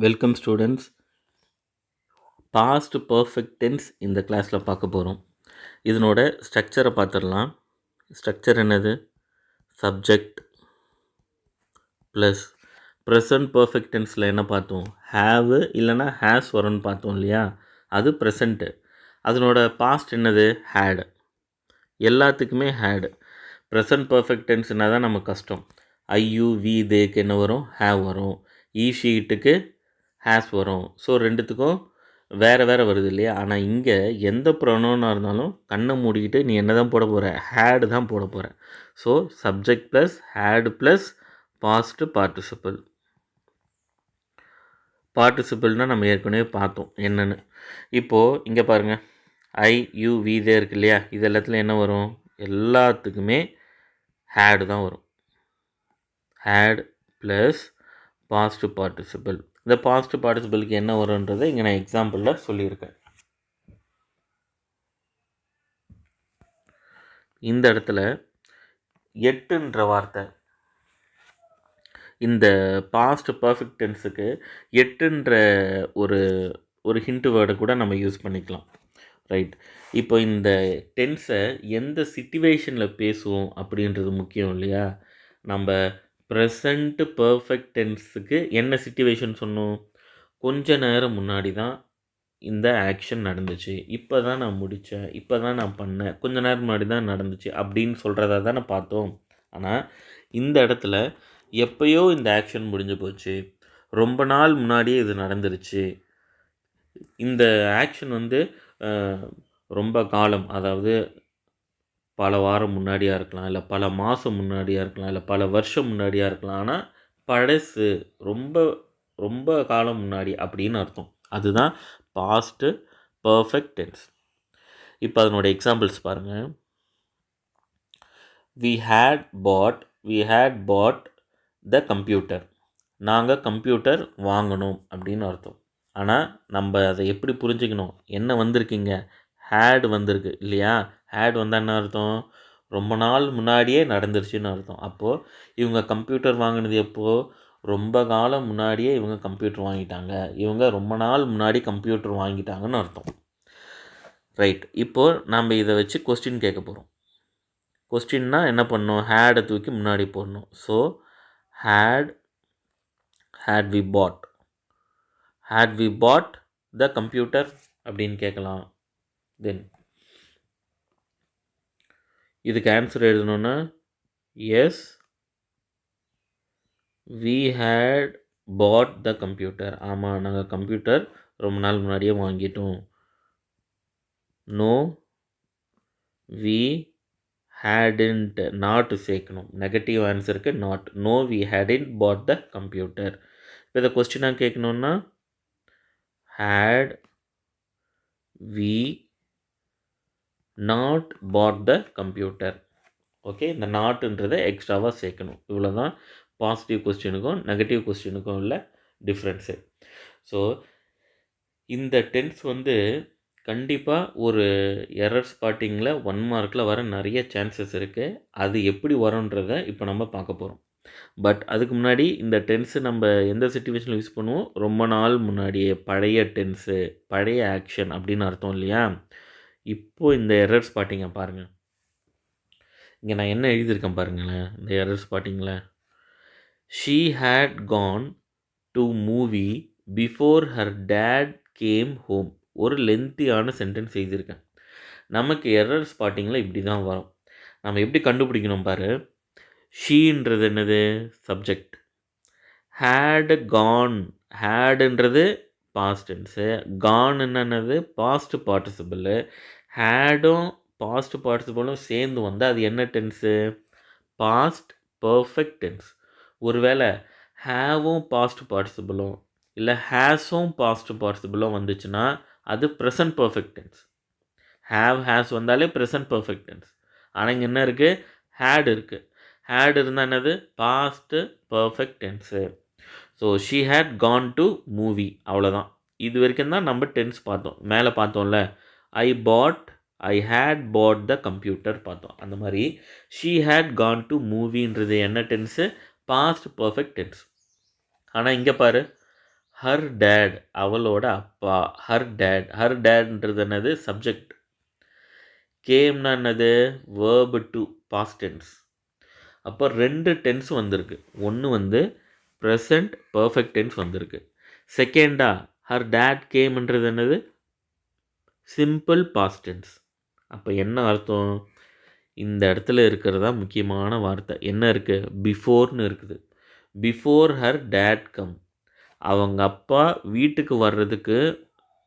Welcome students. Past perfect tense இந்த கிளாஸில் பார்க்க போகிறோம். இதனோட ஸ்ட்ரக்சரை பார்த்துடலாம். ஸ்ட்ரக்சர் என்னது? சப்ஜெக்ட் ப்ளஸ் ப்ரெசன்ட் பர்ஃபெக்ட் டென்ஸில் என்ன பார்த்தோம்? ஹேவ் இல்லைனா ஹேஸ் வரும்னு பார்த்தோம் இல்லையா? அது ப்ரெசண்ட்டு. அதனோட பாஸ்ட் என்னது? ஹேடு. எல்லாத்துக்குமே ஹேடு. ப்ரெசன்ட் பர்ஃபெக்ட் டென்ஸ்னால் தான் நமக்கு கஷ்டம். ஐயூ வி தேக்கு என்ன வரும்? ஹேவ் வரும். ஷீட்டுக்கு ஹேஸ் வரும். ஸோ ரெண்டுத்துக்கும் வேறு வேறு வருது இல்லையா? ஆனால் இங்கே எந்த ப்ரொனவுனாக இருந்தாலும் கண்ணை மூடிக்கிட்டு நீ என்ன தான் போட போகிற? ஹேடு தான் போட போகிற. So subject plus had plus past participle. பார்ட்டிசிபிள்னால் நம்ம ஏற்கனவே பார்த்தோம் என்னென்னு. இப்போது இங்கே பாருங்கள், ஐ யூ வி தே இருக்கு இல்லையா? இது எல்லாத்துல என்ன வரும்? எல்லாத்துக்குமே ஹேடு தான் வரும். Had plus past participle. இந்த பாஸ்ட் பார்ட்டிசிபிளுக்கு என்ன வரும்ன்றதை இங்கே நான் எக்ஸாம்பிளில் சொல்லியிருக்கேன். இந்த இடத்துல எட்டுன்ற வார்த்தை, இந்த பாஸ்ட் பர்ஃபெக்ட் டென்ஸுக்கு எட்டுன்ற ஒரு ஹிண்ட் வேர்டை கூட நம்ம யூஸ் பண்ணிக்கலாம். ரைட். இப்போ இந்த டென்ஸை எந்த சிச்சுவேஷனில் பேசுவோம் அப்படின்றது முக்கியம் இல்லையா? நம்ம ப்ரெசண்ட் பர்ஃபெக்ட் டென்ஸுக்கு என்ன சிச்சுவேஷன் சொன்னோம்? கொஞ்ச நேரம் முன்னாடி தான் இந்த ஆக்ஷன் நடந்துச்சு, இப்போ தான் நான் முடித்தேன், இப்போ தான் நான் பண்ணேன், கொஞ்ச நேரம் முன்னாடி தான் நடந்துச்சு அப்படின்னு சொல்கிறதா தானே பார்த்தோம். ஆனால் இந்த இடத்துல எப்போயோ இந்த ஆக்ஷன் முடிஞ்சு போச்சு, ரொம்ப நாள் முன்னாடியே இது நடந்துருச்சு. இந்த ஆக்ஷன் ரொம்ப காலம், அதாவது பல வாரம் முன்னாடியாக இருக்கலாம், இல்லை பல மாதம் முன்னாடியாக இருக்கலாம், இல்லை பல வருஷம் முன்னாடியாக இருக்கலாம். ஆனால் பழசு, ரொம்ப ரொம்ப காலம் முன்னாடி அப்படின்னு அர்த்தம். அதுதான் பாஸ்ட்டு பர்ஃபெக்ட் டென்ஸ். இப்போ அதனோட எக்ஸாம்பிள்ஸ் பாருங்கள். we had bought the computer. நாங்கள் கம்ப்யூட்டர் வாங்கணும் அப்படின்னு அர்த்தம். ஆனால் நம்ம அதை எப்படி புரிஞ்சுக்கணும்? என்ன வந்திருக்குங்க? ஹேட் வந்திருக்கு இல்லையா? ஹேட் வந்தால் என்ன அர்த்தம்? ரொம்ப நாள் முன்னாடியே நடந்துருச்சுன்னு அர்த்தம். அப்போது இவங்க கம்ப்யூட்டர் வாங்கினது எப்போது? ரொம்ப காலம் முன்னாடியே இவங்க கம்ப்யூட்டர் வாங்கிட்டாங்க, இவங்க ரொம்ப நாள் முன்னாடி கம்ப்யூட்டர் வாங்கிட்டாங்கன்னு அர்த்தம். ரைட். இப்போது நம்ம இதை வச்சு கொஸ்டின் கேட்க போகிறோம். கொஸ்டின்னா என்ன பண்ணணும்? ஹேடை தூக்கி முன்னாடி போடணும். So had we bought the computer அப்படின்னு கேட்கலாம். தென் இதுக்கு ஆன்சர் எழுதணுன்னா yes we had bought the computer. ஆமாம், நாங்கள் கம்ப்யூட்டர் ரொம்ப நாள் முன்னாடியே வாங்கிட்டோம். நோ we hadn't, நாட் சேர்க்கணும். நெகட்டிவ் ஆன்சருக்கு not. No we hadn't bought the computer. இப்போ இதை கொஸ்டினாக கேட்கணுன்னா had we not bought the computer. Okay, இந்த நாட்டுன்றதை எக்ஸ்ட்ராவாக சேர்க்கணும். இவ்வளோ தான் பாசிட்டிவ் கொஸ்டினுக்கும் நெகட்டிவ் கொஸ்டினுக்கும் உள்ள டிஃப்ரென்ஸு. ஸோ இந்த டென்ஸ் கண்டிப்பாக ஒரு எரர் ஸ்பாட்டிங்கில் 1 மார்க்கில் வர நிறைய சான்சஸ் இருக்குது. அது எப்படி வரும்ன்றதை இப்போ நம்ம பார்க்க போகிறோம். பட் அதுக்கு முன்னாடி இந்த டென்ஸு நம்ம எந்த சிச்சுவேஷனில் யூஸ் பண்ணுவோம்? ரொம்ப நாள் முன்னாடியே, பழைய டென்ஸு, பழைய ஆக்ஷன் அப்படின்னு அர்த்தம் இல்லையா? இப்போது இந்த எரர் ஸ்பாட்டிங்கை பாருங்கள். இங்கே நான் என்ன எழுதியிருக்கேன் பாருங்களேன். இந்த error ஸ்பாட்டிங்கில் she had gone to movie before her dad came home. ஒரு லென்த்தியான சென்டென்ஸ் எழுதியிருக்கேன். நமக்கு எரர் ஸ்பாட்டிங்கில் இப்படி தான் வரும். நம்ம எப்படி கண்டுபிடிக்கணும் பாரு. ஷீன்றது என்னது? சப்ஜெக்ட். had gone, ஹேடுன்றது பாஸ்ட் டென்ஸு, கான் என்னது? Past participle. ஹேடும் பாஸ்ட் பார்ட்டிசிபிளும் சேர்ந்து வந்தால் அது என்ன டென்ஸு? Past perfect tense. ஒருவேளை ஹேவும் பாஸ்ட் பார்ட்டிசிபிளும் இல்லை ஹேஸும் பாஸ்ட் பார்ட்டிசிபிளும் வந்துச்சுன்னா அது present perfect tense. Have has வந்தாலே ப்ரெசன்ட் பர்ஃபெக்ட் டென்ஸ். ஆனால் இங்கே என்ன இருக்குது? ஹேட் இருக்குது. ஹேட் இருந்தால் என்னது? Past perfect tense. So she had gone to movie. அவ்வளோதான். இது வரைக்கும் தான் நம்ம டென்ஸ் பார்த்தோம். மேலே பார்த்தோம்ல, ஐ ஹேட் பாட் த கம்ப்யூட்டர் பார்த்தோம். அந்த மாதிரி ஷீ ஹேட் கான் டு மூவின்றது என்ன டென்ஸு? Past perfect tense. ஆனால் இங்கே பாரு, ஹர் டேட் அவளோட அப்பா. ஹர் டேட்ன்றது என்னது? சப்ஜெக்ட். கேம்னா என்னது? Verb two past tense. அப்போ 2 டென்ஸ் வந்திருக்கு. ஒன்று வந்து ப்ரெசண்ட் பர்ஃபெக்ட் டென்ஸ் வந்திருக்கு. செகண்டா ஹர் டேட் கேம்ன்றது என்னது? Simple past tense. அப்போ என்ன அர்த்தம்? இந்த இடத்துல இருக்கிறதா முக்கியமான வார்த்தை. என்ன இருக்குது? பிஃபோர்னு இருக்குது. Before her date come. அவங்க அப்பா வீட்டுக்கு வர்றதுக்கு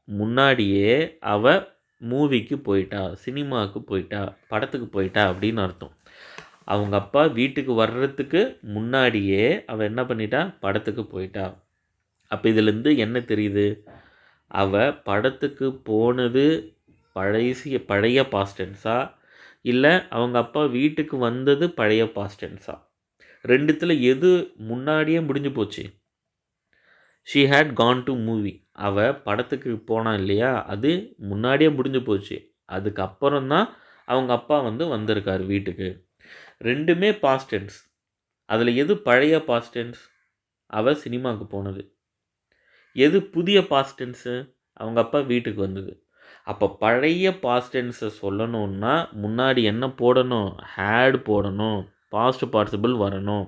முன்னாடியே அவ மூவிக்கு போயிட்டா, சினிமாவுக்கு போயிட்டா, படத்துக்கு போயிட்டா அப்படின்னு அர்த்தம். அவங்க அப்பா வீட்டுக்கு வர்றதுக்கு முன்னாடியே அவள் என்ன பண்ணிட்டா? படத்துக்கு போயிட்டா. அப்போ இதுலேருந்து என்ன தெரியுது? அவள் படத்துக்கு போனது பழைய பாஸ்டென்ஸா, இல்லை அவங்க அப்பா வீட்டுக்கு வந்தது பழைய பாஸ்டென்ஸா? ரெண்டுத்தில் எது முன்னாடியே முடிஞ்சு போச்சு? She had gone to movie. அவள் படத்துக்கு போனான் இல்லையா, அது முன்னாடியே முடிஞ்சு போச்சு. அதுக்கப்புறம் தான் அவங்க அப்பா வந்திருக்கார் வீட்டுக்கு. ரெண்டுமே பாஸ்ட் டென்ஸ். அதில் எது பழைய பாஸ்ட் டென்ஸ்? அவள் சினிமாவுக்கு போனது. எது புதிய பாஸ்ட் டென்ஸு? அவங்க அப்பா வீட்டுக்கு வந்தது. அப்போ பழைய பாஸ்ட் டென்ஸை சொல்லணுன்னா முன்னாடி என்ன போடணும்? ஹேட் போடணும், பாஸ்ட் பார்ட்டிசிபிள் வரணும்.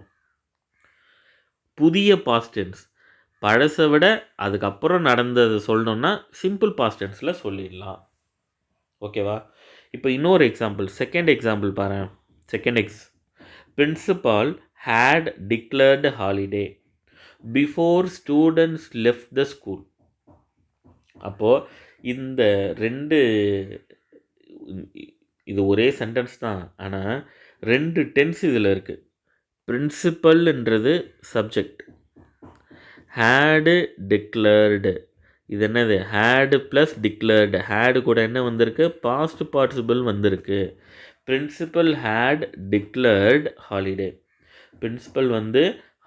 புதிய பாஸ்ட் டென்ஸ் பழசை விட அதுக்கப்புறம் நடந்தது சொல்லணுன்னா சிம்பிள் பாஸ்ட் டென்ஸில் சொல்லிடலாம். ஓகேவா? இப்போ இன்னொரு எக்ஸாம்பிள், செகண்ட் எக்ஸாம்பிள் பாரு. Principal had declared holiday before students left the school. அப்போது இந்த இது ஒரே சென்டென்ஸ் தான், ஆனால் 2 டென்ஸ் இதில் இருக்குது. பிரின்சிபல்ன்றது சப்ஜெக்ட், ஹேடு டிக்ளேர்டு. இது என்னது? Had plus declared. ஹேடு கூட என்ன வந்திருக்கு? பாஸ்ட் பார்ட்டிசிபிள் வந்திருக்கு. Principal had declared holiday. Principal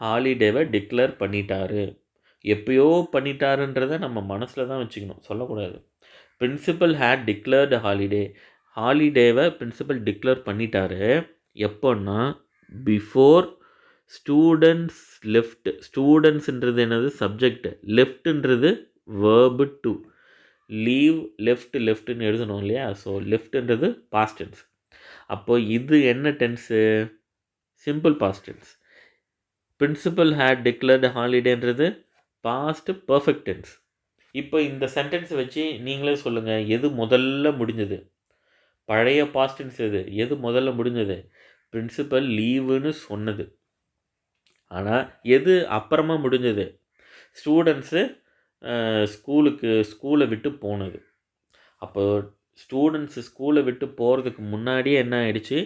ஹாலிடேவை டிக்ளேர் பண்ணிட்டாரு. எப்பயோ பண்ணிட்டாருன்றதை நம்ம மனசில் தான் வச்சுக்கணும், சொல்லக்கூடாது. பிரின்சிபல் ஹேட் டிக்ளேர்டு ஹாலிடேவை பிரின்சிபல் டிக்ளேர் பண்ணிட்டாரு. எப்போன்னா பிஃபோர் ஸ்டூடெண்ட்ஸ் லெஃப்ட். ஸ்டூடெண்ட்ஸ்ன்றது என்னது? சப்ஜெக்ட். லெஃப்ட்ன்றது வேர்பு டு. லீவ் லெஃப்ட்னு எழுதணும் இல்லையா? ஸோ லெஃப்ட்ன்றது பாஸ்ட் டென்ஸ். அப்போது இது என்ன tense? Simple past tense. Principal had declared ஹாலிடேன்றது past perfect tense. இப்போ இந்த சென்டென்ஸை வச்சு நீங்களே சொல்லுங்கள், எது முதல்ல முடிஞ்சது? பழைய பாஸ்ட் டென்ஸ் எது முதல்ல முடிஞ்சது? பிரின்சிபல் லீவுன்னு சொன்னது. ஆனால் எது அப்புறமா முடிஞ்சது? ஸ்டூடெண்ட்ஸு ஸ்கூலை விட்டு போனது. அப்போ ஸ்டூடெண்ட்ஸு ஸ்கூலை விட்டு போகிறதுக்கு முன்னாடியே என்ன ஆயிடுச்சு?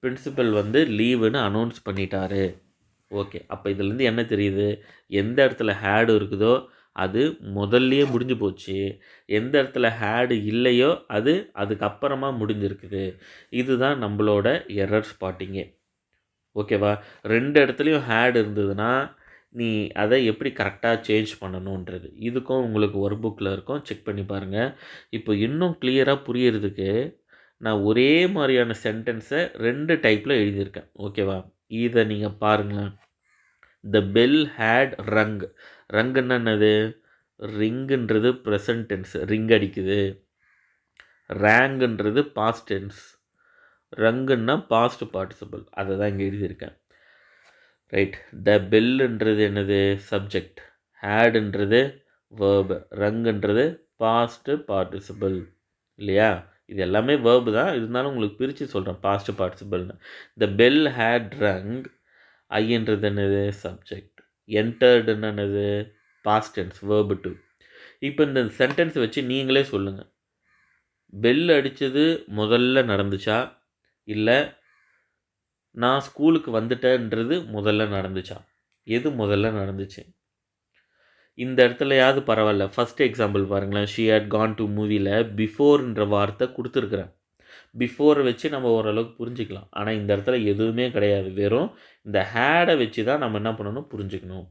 பிரின்சிபல் லீவுன்னு அனௌன்ஸ் பண்ணிட்டாரு. ஓகே, அப்போ இதுலேருந்து என்ன தெரியுது? எந்த இடத்துல ஹேடு இருக்குதோ அது முதல்லையே முடிஞ்சு போச்சு. எந்த இடத்துல ஹேடு இல்லையோ அது அதுக்கப்புறமா முடிஞ்சிருக்குது. இதுதான் நம்மளோட எரர் ஸ்பாட்டிங்கே. ஓகேவா? 2 இடத்துலையும் ஹேடு இருந்ததுன்னா நீ அதை எப்படி கரெக்டாக சேஞ்ச் பண்ணணுன்றது இதுக்கும் உங்களுக்கு ஒர்க் புக்கில் இருக்கும், செக் பண்ணி பாருங்கள். இப்போ இன்னும் கிளியராக புரியறதுக்கு நான் ஒரே மாதிரியான சென்டென்ஸை 2 டைப்பில் எழுதியிருக்கேன். ஓகேவா? இதை நீங்கள் பாருங்களேன். த பெல் ஹேட் ரங். ரங்குன்னா என்னது? ரிங்குன்றது ப்ரெசன்ட் டென்ஸ், ரிங் அடிக்குது. ரேங்குன்றது பாஸ்ட் டென்ஸ். ரங்குன்னா பாஸ்ட் பார்ட்டிசிபிள். அதை தான் இங்கே எழுதியிருக்கேன். ரைட். த பெல்லுன்றது என்னது? சப்ஜெக்ட். ஹேடுன்றது வேர்பு. ரங்குன்றது பாஸ்ட் பார்ட்டிசிபிள் இல்லையா? இது எல்லாமே வேர்பு தான், இருந்தாலும் உங்களுக்கு பிரித்து சொல்கிறேன் பாஸ்ட் பார்ட்டிசிபிள்னு. The bell had rung. ஐன்றது என்னது? சப்ஜெக்ட். என்டர்டுன்னு என்னது? Past tense, verb two. இப்போ இந்த சென்டென்ஸ் வச்சு நீங்களே சொல்லுங்கள், பெல் அடித்தது முதல்ல நடந்துச்சா, இல்லை நான் ஸ்கூலுக்கு வந்துட்டேன்றது முதல்ல நடந்துச்சா? எது முதல்ல நடந்துச்சு? இந்த இடத்துலையாவது பரவாயில்ல. ஃபஸ்ட் எக்ஸாம்பிள் பாருங்களேன். ஷி ஹேட் கான் டு மூவியில் பிஃபோர்ன்ற வார்த்தை கொடுத்துருக்குறேன். பிஃபோரை வச்சு நம்ம ஓரளவுக்கு புரிஞ்சிக்கலாம். ஆனால் இந்த இடத்துல எதுவுமே கிடையாது, வெறும் இந்த ஹேடை வச்சு தான் நம்ம என்ன பண்ணணும்? புரிஞ்சுக்கணும்.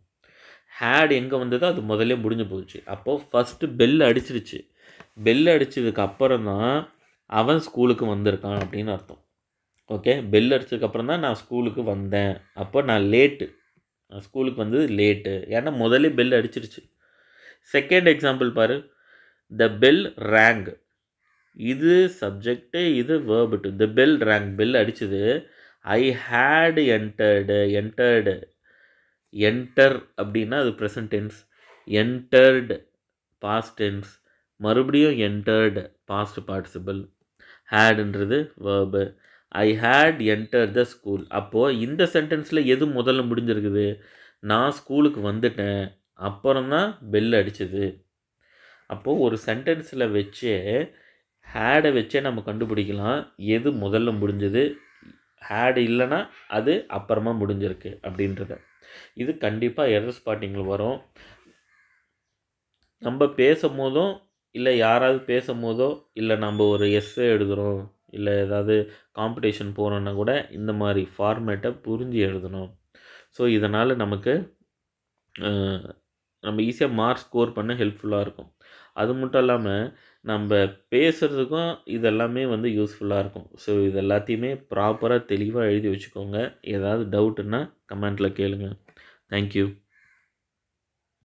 ஹேட் எங்கே வந்ததோ அது முதல்ல முடிஞ்சு போச்சு. அப்போது ஃபஸ்ட்டு பெல் அடிச்சிருச்சு. பெல் அடித்ததுக்கு அப்புறம் தான் அவன் ஸ்கூலுக்கு வந்திருக்கான் அப்படின்னு அர்த்தம். ஓகே, பெல் அடிச்சதுக்கப்புறம் தான் நான் ஸ்கூலுக்கு வந்தேன். அப்போ நான் லேட்டு, நான் ஸ்கூலுக்கு வந்தது லேட்டு. ஏன்னா முதல்ல பெல் அடிச்சிருச்சு. செகண்ட் எக்ஸாம்பிள் பாரு. The bell rang. இது சப்ஜெக்ட்டு, இது verb two. The bell rang, bell அடிச்சது. I had entered. Entered, enter அப்படின்னா அது present tense. Entered past tense. மறுபடியும் என்டர்டு பாஸ்ட் பார்ட்டிசிபிள். ஹேடுன்றது verb. I had enter the school. அப்போது இந்த சென்டென்ஸில் எது முதல்ல முடிஞ்சிருக்குது? நான் ஸ்கூலுக்கு வந்துட்டேன், அப்புறம் தான் பெல் அடிச்சது. அப்போது ஒரு சென்டென்ஸில் வச்சே ஹேடை வச்சே நம்ம கண்டுபிடிக்கலாம் எது முதல்ல முடிஞ்சது, ஹேடு இல்லைன்னா அது அப்புறமா முடிஞ்சிருக்கு அப்படின்றத. இது கண்டிப்பாக எரர் ஸ்பாட்டிங்கில் வரும். நம்ம பேசும் போதும், இல்லை யாராவது பேசும் போதோ, இல்லை நம்ம ஒரு எஸ்ஸே எழுதுகிறோம், இல்லை ஏதாவது காம்படிஷன் போகிறோன்னா கூட இந்த மாதிரி ஃபார்மேட்டை புரிஞ்சு எழுதணும். ஸோ இதனால் நமக்கு நம்ம ஈஸியாக மார்க் ஸ்கோர் பண்ண ஹெல்ப்ஃபுல்லாக இருக்கும். அது மட்டும் இல்லாமல் நம்ம பேசுகிறதுக்கும் இதெல்லாமே வந்து யூஸ்ஃபுல்லாக இருக்கும். ஸோ இது எல்லாத்தையுமே ப்ராப்பராக தெளிவாக எழுதி வச்சுக்கோங்க. ஏதாவது டவுட்டுன்னா கமெண்ட்டில் கேளுங்க. தேங்க்யூ.